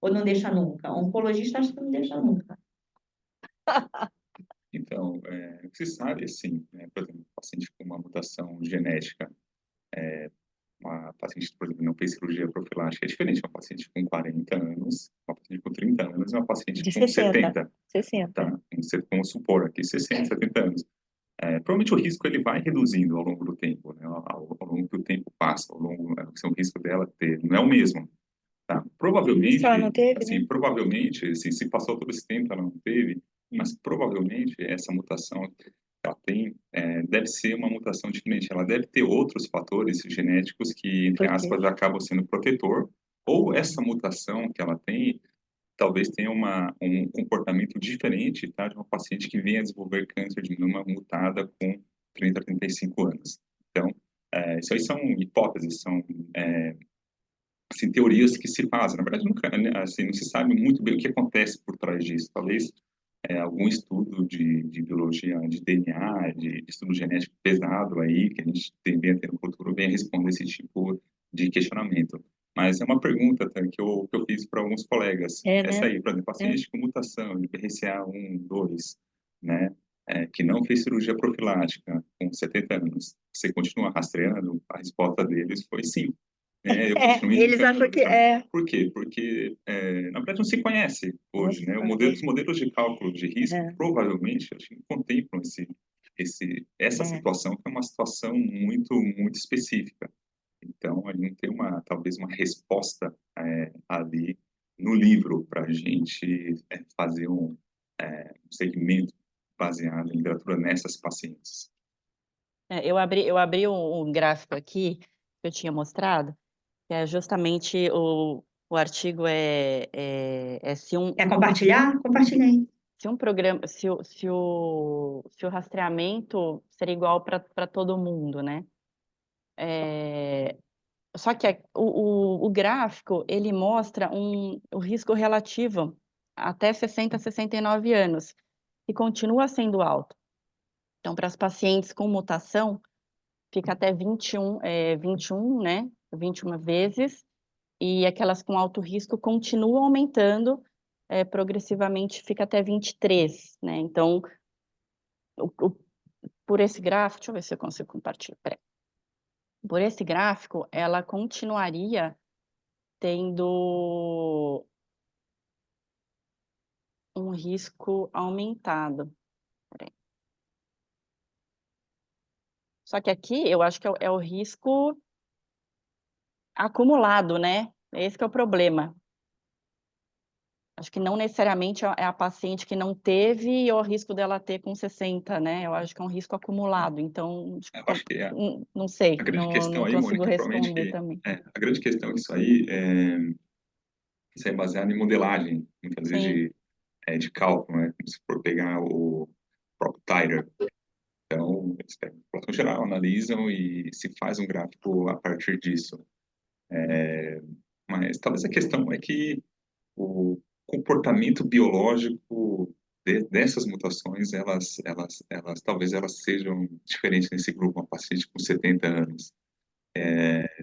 Ou não deixa nunca? O oncologista acha que não deixa nunca. Então, o que se sabe, assim, né, por exemplo, paciente com uma mutação genética, uma paciente, por exemplo, não fez cirurgia profilática, é diferente de uma paciente com 40 anos, uma paciente com 30 anos e uma paciente De com 60. 70, tá? Vamos supor aqui, 60, 70 anos. Provavelmente o risco ele vai reduzindo ao longo do tempo, né? Ao longo que o tempo passa, ao longo, o risco dela ter, não é o mesmo. Tá? Provavelmente, Isso ela não teve, assim, né? provavelmente, assim, se passou todo esse tempo, ela não teve, mas provavelmente essa mutação que ela tem deve ser uma mutação diferente. Ela deve ter outros fatores genéticos que, entre aspas, acabam sendo protetor, ou essa mutação que ela tem, talvez tenha um comportamento diferente, tá, de uma paciente que venha a desenvolver câncer de mama mutada com 30 a 35 anos. Então, isso aí são hipóteses, são assim, teorias que se fazem. Na verdade, nunca, né, assim, não se sabe muito bem o que acontece por trás disso. Talvez algum estudo de biologia, de DNA, de estudo genético pesado aí, que a gente tende a ter no futuro, venha responder esse tipo de questionamento. Mas é uma pergunta tá, que eu fiz para alguns colegas. Essa aí, por exemplo, paciente com mutação de BRCA1, 2, né, que não fez cirurgia profilática com 70 anos, você continua rastreando? A resposta deles foi sim. Eu continuo Eles acham que Por quê? Porque, na verdade, não se conhece hoje, né? Os modelos de cálculo de risco provavelmente acho que não contemplam essa situação, que é uma situação muito, muito específica. Então, a gente tem talvez uma resposta ali no livro para a gente fazer um segmento baseado em literatura nessas pacientes. Eu abri um gráfico aqui que eu tinha mostrado, que é justamente o artigo se Quer compartilhar? Compartilha aí. programa, se o rastreamento seria igual para todo mundo, né? Só que o gráfico, ele mostra o risco relativo até 60, 69 anos, e continua sendo alto. Então, para as pacientes com mutação, fica até 21, né? 21 vezes, e aquelas com alto risco continuam aumentando, progressivamente fica até 23, né? Então, por esse gráfico, deixa eu ver se eu consigo compartilhar, peraí. Por esse gráfico, ela continuaria tendo um risco aumentado. Peraí. Só que aqui eu acho que é o risco acumulado, né? Esse que é o problema. Acho que não necessariamente é a paciente que não teve e é o risco dela ter com 60, né? Eu acho que é um risco acumulado. Então, Eu acho que não sei, a grande questão não aí, consigo Mônica, responder provavelmente, também. a grande questão é isso aí, isso é baseado em modelagem, muitas vezes Sim. de cálculo, né? Se for pegar o próprio Tyler. Então, eles pegam a população geral, analisam e se faz um gráfico a partir disso. Mas talvez a questão é que o comportamento biológico dessas mutações, talvez elas sejam diferentes nesse grupo, uma paciente com 70 anos.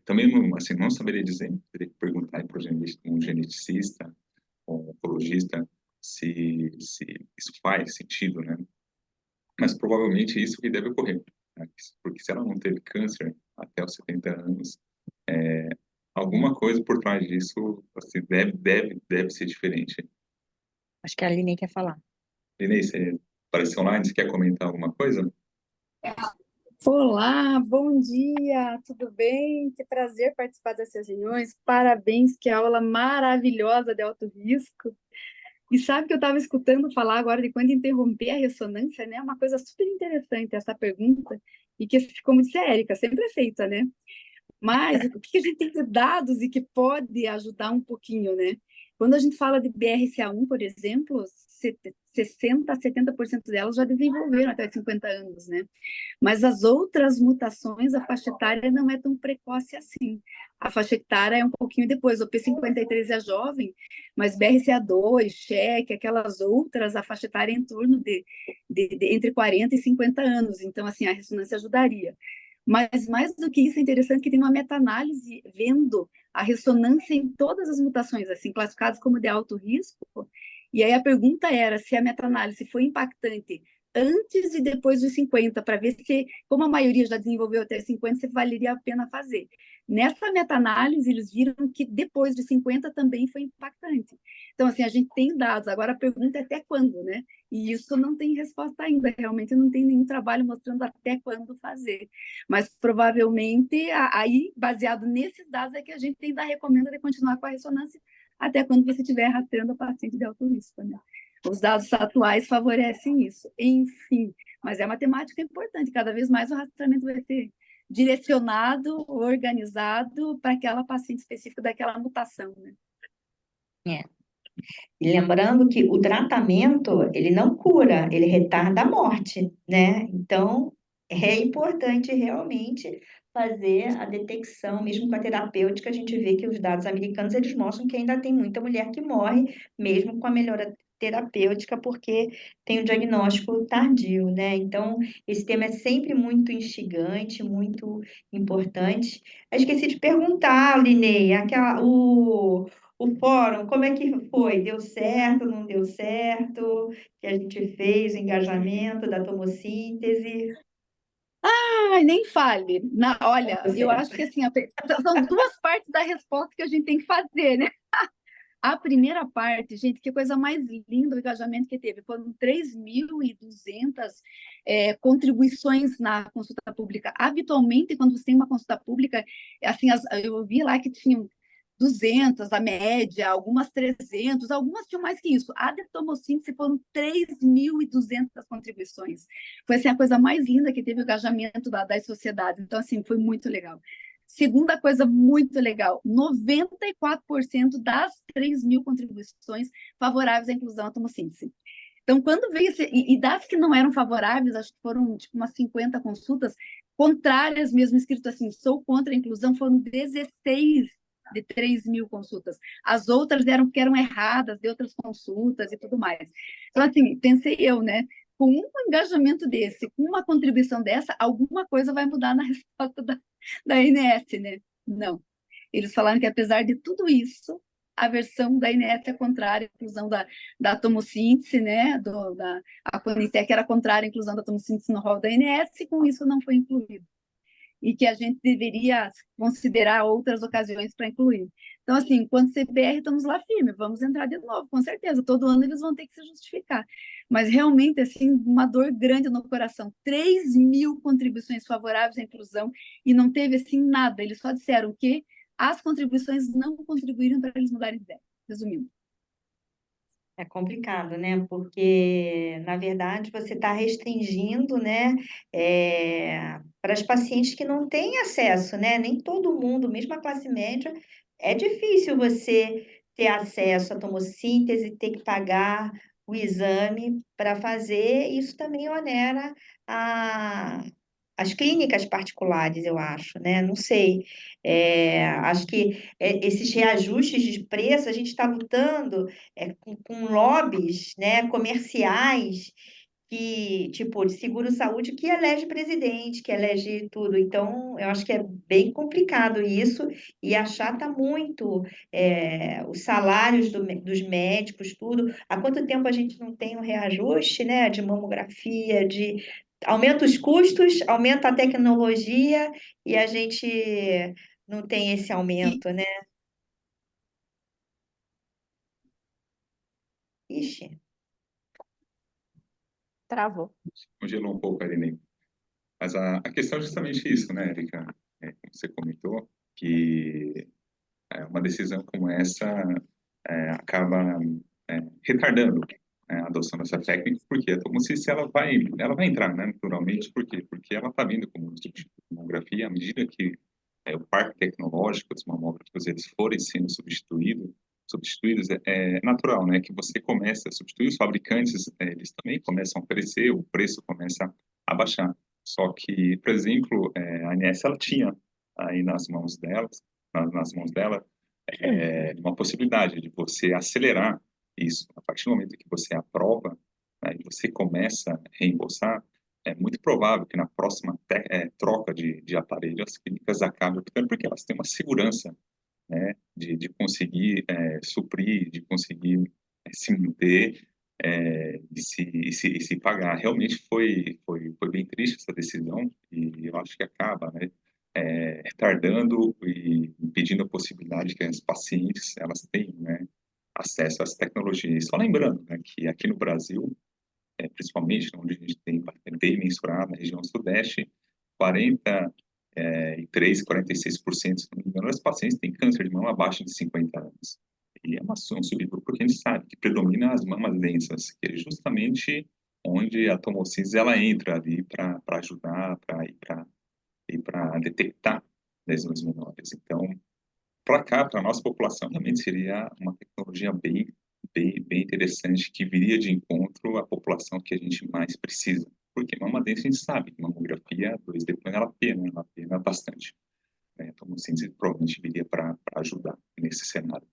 Também, assim, não saberia dizer, teria que perguntar para um geneticista, um oncologista, se isso faz sentido, né? Mas provavelmente é isso que deve ocorrer, né? Porque se ela não teve câncer até os 70 anos, alguma coisa por trás disso assim, deve ser diferente. Acho que a Aline quer falar. Inês, você apareceu online, você quer comentar alguma coisa? Olá, bom dia, tudo bem? Que prazer participar dessas reuniões. Parabéns, que aula maravilhosa de alto risco. E sabe que eu estava escutando falar agora de quando interromper a ressonância, né? Uma coisa super interessante essa pergunta, e que, como disse a Érica, sempre é feita, né? Mas o que a gente tem de dados e que pode ajudar um pouquinho, né? Quando a gente fala de BRCA1, por exemplo, 60% a 70% delas já desenvolveram até 50 anos, né? Mas as outras mutações, a faixa etária não é tão precoce assim. A faixa etária é um pouquinho depois. O P53 é jovem, mas BRCA2, cheque, aquelas outras, a faixa etária é em torno de entre 40 e 50 anos. Então, assim, a ressonância ajudaria. Mas mais do que isso, é interessante que tem uma meta-análise vendo a ressonância em todas as mutações, assim, classificadas como de alto risco. E aí a pergunta era se a meta-análise foi impactante antes e depois dos 50, para ver se, como a maioria já desenvolveu até 50, se valeria a pena fazer. Nessa meta-análise, eles viram que depois de 50 também foi impactante. Então, assim, a gente tem dados, agora a pergunta é até quando, né? E isso não tem resposta ainda, realmente não tem nenhum trabalho mostrando até quando fazer. Mas provavelmente, aí, baseado nesses dados, é que a gente ainda recomenda de continuar com a ressonância até quando você estiver rastreando a paciente de alto risco, né? Os dados atuais favorecem isso. Enfim, mas é uma temática importante. Cada vez mais o rastreamento vai ser direcionado, organizado para aquela paciente específica daquela mutação, né? E lembrando que o tratamento, ele não cura, ele retarda a morte, né? Então, é importante realmente fazer a detecção, mesmo com a terapêutica, a gente vê que os dados americanos, eles mostram que ainda tem muita mulher que morre, mesmo com a melhora terapêutica, porque tem o diagnóstico tardio, né? Então, esse tema é sempre muito instigante, muito importante. Eu esqueci de perguntar, Linei, o fórum, como é que foi? Deu certo, não deu certo? Que a gente fez o engajamento da tomossíntese? Ai, nem fale. Olha, Deu eu acho certo. que assim, são duas partes da resposta que a gente tem que fazer, né? A primeira parte, gente, que coisa mais linda o engajamento que teve. Foram 3.200 contribuições na consulta pública. Habitualmente, quando você tem uma consulta pública, assim, eu vi lá que tinham 200, a média, algumas 300, algumas tinham mais que isso. A de tomossíntese foram 3.200 contribuições. Foi assim, a coisa mais linda que teve o engajamento das sociedades. Então, assim, foi muito legal. Segunda coisa muito legal, 94% das 3.000 contribuições favoráveis à inclusão à tomossíntese. Então, quando veio e das que não eram favoráveis, acho que foram tipo umas 50 consultas, contrárias mesmo, escrito assim, sou contra a inclusão, foram 16 de 3.000 consultas. As outras eram porque eram erradas, de outras consultas e tudo mais. Então, assim, pensei eu, né? Com um engajamento desse, com uma contribuição dessa, alguma coisa vai mudar na resposta da ANS, né? Não. eles falaram que, apesar de tudo isso, a versão da INES é contrária à inclusão da tomossíntese, né? A Conitec era contrária à inclusão da tomossíntese no rol da INES, e com isso não foi incluído. E que a gente deveria considerar outras ocasiões para incluir. Então, assim, enquanto CPR, estamos lá firme, vamos entrar de novo, com certeza. Todo ano eles vão ter que se justificar. Mas, realmente, assim, uma dor grande no coração. 3.000 contribuições favoráveis à inclusão e não teve, assim, nada. Eles só disseram que as contribuições não contribuíram para eles mudarem de ideia, resumindo. É complicado, né? Porque, na verdade, você está restringindo, né, para as pacientes que não têm acesso, né? Nem todo mundo, mesmo a classe média, é difícil você ter acesso à tomossíntese, ter que pagar o exame para fazer. Isso também onera a, as clínicas particulares, eu acho, né? Não sei. Acho que esses reajustes de preço, a gente está lutando com lobbies, né, comerciais, que, tipo, de seguro-saúde, que elege presidente, que elege tudo. Então, eu acho que é bem complicado isso e achata muito os salários dos médicos, tudo. Há quanto tempo a gente não tem um reajuste, né, de mamografia, de... Aumenta os custos, aumenta a tecnologia e a gente não tem esse E, aumento, né? Ixi. Travou. Congelou um pouco ali, né? Mas a questão é justamente isso, né, Erika? Como você comentou, que uma decisão como essa acaba retardando a adoção dessa técnica, porque a tomocístese ela vai entrar, né, naturalmente, por quê? Porque ela está vindo como substituto de mamografia, à medida que o parque tecnológico dos mamógrafos eles forem sendo substituídos, é natural, né, que você comece a substituir os fabricantes, eles também começam a oferecer, o preço começa a baixar. Só que, por exemplo, a ANS ela tinha aí nas mãos delas, nas mãos dela, uma possibilidade de você acelerar isso. A partir do momento que você aprova, né, e você começa a reembolsar, é muito provável que na próxima troca de aparelho as clínicas acabem optando, porque elas têm uma segurança, né, de conseguir suprir, de conseguir se manter e se pagar. Realmente foi bem triste essa decisão e eu acho que acaba, né, retardando e impedindo a possibilidade que as pacientes elas tenham, né, acesso às tecnologias. Só lembrando, né, que aqui no Brasil, principalmente onde a gente tem bem mensurado, na região sudeste, 46%, se não me engano, das pacientes têm câncer de mama abaixo de 50 anos. E é um subgrupo que a gente sabe que predomina as mamas densas, que é justamente onde a tomocístese ela entra ali para ajudar, para detectar lesões menores. Então, para cá, para a nossa população, realmente seria uma tecnologia bem interessante que viria de encontro à população que a gente mais precisa. Porque mama densa a gente sabe que mamografia 2D ela pena bastante. Né? Então, a tomocíntese provavelmente viria para ajudar nesse cenário.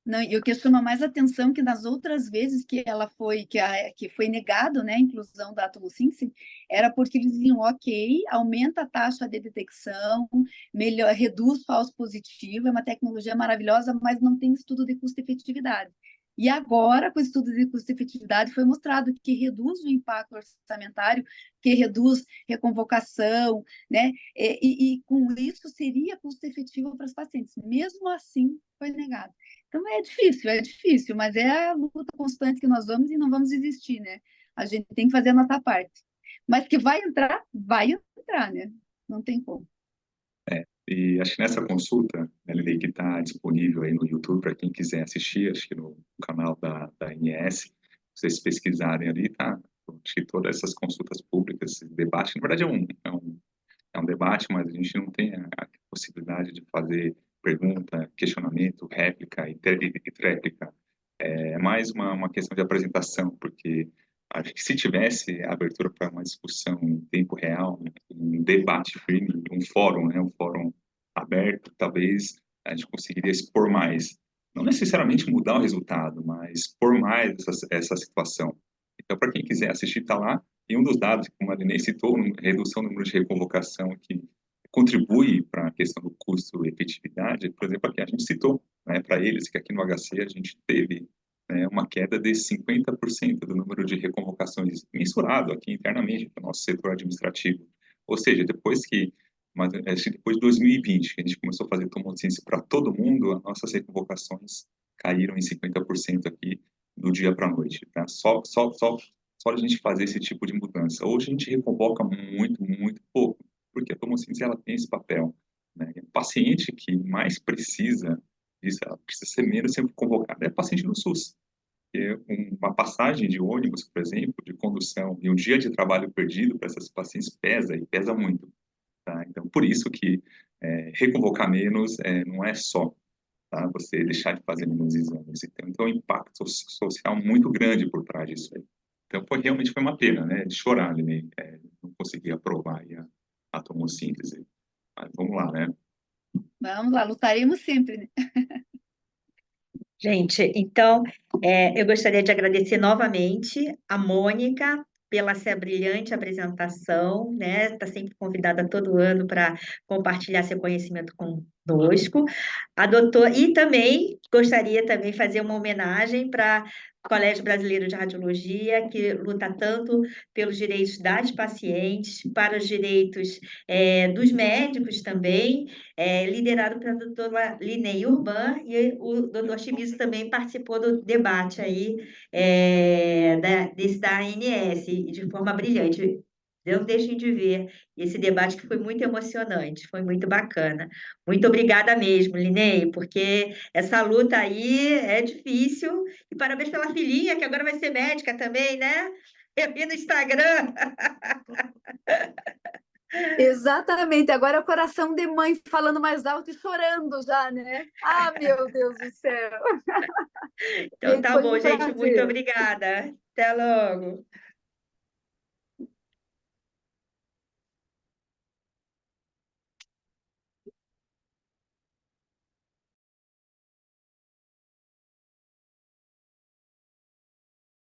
Não, e o que chama mais atenção que nas outras vezes que ela foi que foi negado, né, a inclusão da tomossíntese, era porque eles diziam, ok, aumenta a taxa de detecção, melhor, reduz falso positivo, é uma tecnologia maravilhosa, mas não tem estudo de custo-efetividade. E agora, com o estudo de custo-efetividade, foi mostrado que reduz o impacto orçamentário, que reduz reconvocação, né? E com isso seria custo-efetivo para os pacientes. Mesmo assim, foi negado. Então é difícil, mas é a luta constante que nós vamos e não vamos desistir, né? A gente tem que fazer a nossa parte. Mas que vai entrar, né? Não tem como. E acho que nessa consulta, né, Lili, que está disponível aí no YouTube para quem quiser assistir, acho que no canal da ANS, vocês pesquisarem ali, tá? Acho que todas essas consultas públicas, esse debate, na verdade é um debate, mas a gente não tem a possibilidade de fazer pergunta, questionamento, réplica e tréplica. É mais uma questão de apresentação, porque acho que se tivesse abertura para uma discussão em tempo real, um debate firme, um fórum, né, um fórum aberto, talvez a gente conseguiria expor mais. Não necessariamente mudar o resultado, mas expor mais essa situação. Então, para quem quiser assistir, está lá. E um dos dados, como a Denise citou, redução do número de reconvocação, que contribui para a questão do custo-efetividade, por exemplo, aqui a gente citou, né, para eles que aqui no HC a gente teve, né, uma queda de 50% do número de reconvocações mensurado aqui internamente para o nosso setor administrativo. Ou seja, depois de 2020, que a gente começou a fazer tomosínteese para todo mundo, as nossas reconvocações caíram em 50% aqui do dia para a noite. Tá? Só a gente fazer esse tipo de mudança. Hoje a gente reconvoca muito, muito pouco, porque a tomossíntese ela tem esse papel, né? O paciente que mais precisa disso, ela precisa ser menos sempre convocada, é paciente do SUS. Porque uma passagem de ônibus, por exemplo, de condução, e um dia de trabalho perdido para essas pacientes pesa, e pesa muito. Tá? Então, por isso que reconvocar menos não é só, tá? Você deixar de fazer menos exames. Então, um impacto social muito grande por trás disso aí. Então, realmente foi uma pena, né? De chorar, né? Não conseguir aprovar aí a tomossíntese. Mas vamos lá, né? Vamos lá, lutaremos sempre, né? Gente, então, eu gostaria de agradecer novamente a Mônica pela essa brilhante apresentação, né? Está sempre convidada todo ano para compartilhar seu conhecimento conosco. E também gostaria também de fazer uma homenagem para o Colégio Brasileiro de Radiologia, que luta tanto pelos direitos das pacientes, para os direitos dos médicos também, liderado pela doutora Linei Urban, e o doutor Chimizo também participou do debate aí, da ANS, de forma brilhante. Não deixem de ver esse debate que foi muito emocionante, foi muito bacana. Muito obrigada mesmo, Linei, porque essa luta aí é difícil. E parabéns pela filhinha, que agora vai ser médica também, né? Eu vi no Instagram. Exatamente, agora é o coração de mãe falando mais alto e chorando já, né? Ah, meu Deus do céu! Então Gente, tá foi bom, um gente. Muito prazer. obrigada. Até logo.